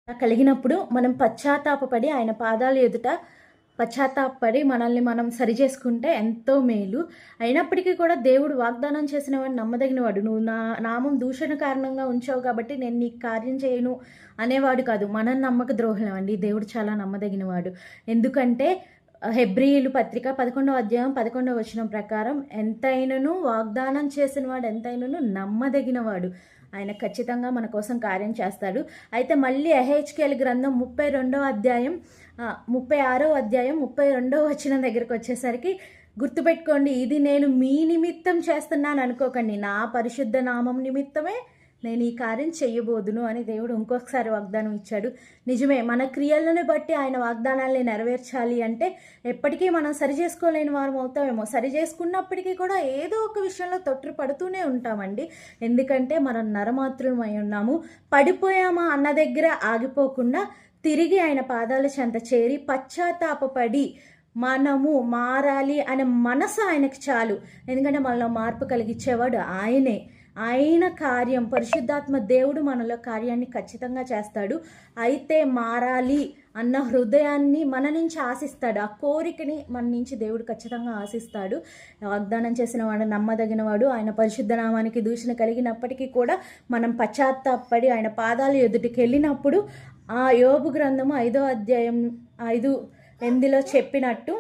కలిగినప్పుడు మనం పశ్చాత్తాపపడి ఆయన పాదాల ఎదుట పశ్చాత్తాపడి మనల్ని మనం సరి చేసుకుంటే ఎంతో మేలు. అయినప్పటికీ కూడా దేవుడు వాగ్దానం చేసిన వాడు నమ్మదగినవాడు. నువ్వు నా నామం దూషణ కారణంగా ఉంచావు కాబట్టి నేను నీకు కార్యం చేయను అనేవాడు కాదు. మనం నమ్మక ద్రోహులం అండి. దేవుడు చాలా నమ్మదగినవాడు. ఎందుకంటే హెబ్రీయులు పత్రిక 11వ అధ్యాయం 11వ వచనం ప్రకారం ఎంతైనను వాగ్దానం చేసిన వాడు ఎంతైనను నమ్మదగినవాడు. ఆయన ఖచ్చితంగా మన కోసం కార్యం చేస్తాడు. అయితే మళ్ళీ ఎహెచ్కేల్ గ్రంథం 32వ అధ్యాయం 36వ అధ్యాయం 32వ వచనం దగ్గరికి వచ్చేసరికి గుర్తుపెట్టుకోండి, ఇది నేను మీ నిమిత్తం చేస్తున్నాను అనుకోకండి, నా పరిశుద్ధ నామం నిమిత్తమే నేను ఈ కార్యం చెయ్యబోదును అని దేవుడు ఇంకొకసారి వాగ్దానం ఇచ్చాడు. నిజమే, మన క్రియలను బట్టి ఆయన వాగ్దానాల్ని నెరవేర్చాలి అంటే ఎప్పటికీ మనం సరి చేసుకోలేని వారం అవుతామేమో. సరి చేసుకున్నప్పటికీ కూడా ఏదో ఒక విషయంలో తొట్టు పడుతూనే ఉంటామండి. ఎందుకంటే మనం నరమాత్రులమై ఉన్నాము. పడిపోయామా అన్న దగ్గర ఆగిపోకుండా తిరిగి ఆయన పాదాల చెంత చేరి పశ్చాత్తాపపడి మనము మారాలి అనే మనసు ఆయనకు చాలు. ఎందుకంటే మనలో మార్పు కలిగించేవాడు ఆయనే. ఆయన కార్యం, పరిశుద్ధాత్మ దేవుడు మనలో కార్యాన్ని ఖచ్చితంగా చేస్తాడు. అయితే మారాలి అన్న హృదయాన్ని మన నుంచి ఆశిస్తాడు. ఆ కోరికని మన నుంచి దేవుడు ఖచ్చితంగా ఆశిస్తాడు. వాగ్దానం చేసిన వాడు నమ్మదగినవాడు. ఆయన పరిశుద్ధ నామానికి దూషణ కలిగినప్పటికీ కూడా మనం పశ్చాత్తాపడి ఆయన పాదాల ఎదుటికి వెళ్ళినప్పుడు ఆ యోబు గ్రంథము 5వ అధ్యాయం 5:8 చెప్పినట్టు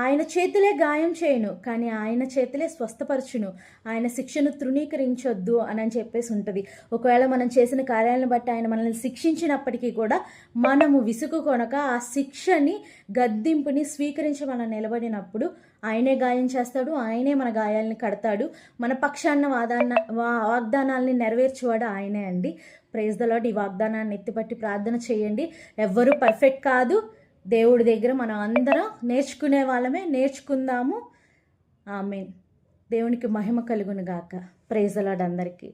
ఆయన చేతులే గాయం చేయను, కానీ ఆయన చేతులే స్వస్థపరచును. ఆయన శిక్షను తృణీకరించొద్దు అని చెప్పేసి ఉంటుంది. ఒకవేళ మనం చేసిన కార్యాలను బట్టి ఆయన మనల్ని శిక్షించినప్పటికీ కూడా మనము విసుగు కొనక ఆ శిక్షని గద్దింపుని స్వీకరించి మనం నిలబడినప్పుడు ఆయనే గాయం చేస్తాడు. ఆయనే మన గాయాలని కడతాడు. మన పక్షాన్న వాగ్దానాల్ని నెరవేర్చేవాడు ఆయనే అండి. Praise the Lord. ఈ వాగ్దానాన్ని ఎత్తిపట్టి ప్రార్థన చేయండి. ఎవ్వరూ పర్ఫెక్ట్ కాదు. దేవుడి దగ్గర మనం అందరం నేర్చుకునే వాళ్ళమే. నేర్చుకుందాము. ఆమేన్. దేవునికి మహిమ కలుగును గాక. ప్రైజ్ ద లార్డ్ అందరికీ.